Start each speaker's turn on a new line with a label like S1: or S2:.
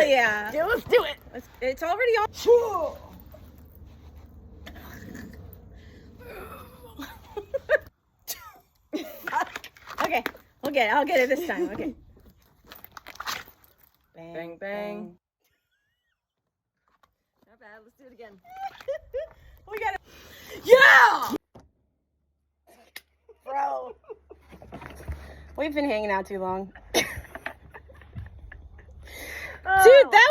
S1: yeah.
S2: Yeah, let's do it.
S1: It's already on. Okay, I'll get it this time. Okay.
S2: Bang, bang. Not bad. Let's do it again.
S1: We got it.
S2: Yeah!
S1: Bro. We've been hanging out too long. Dude, that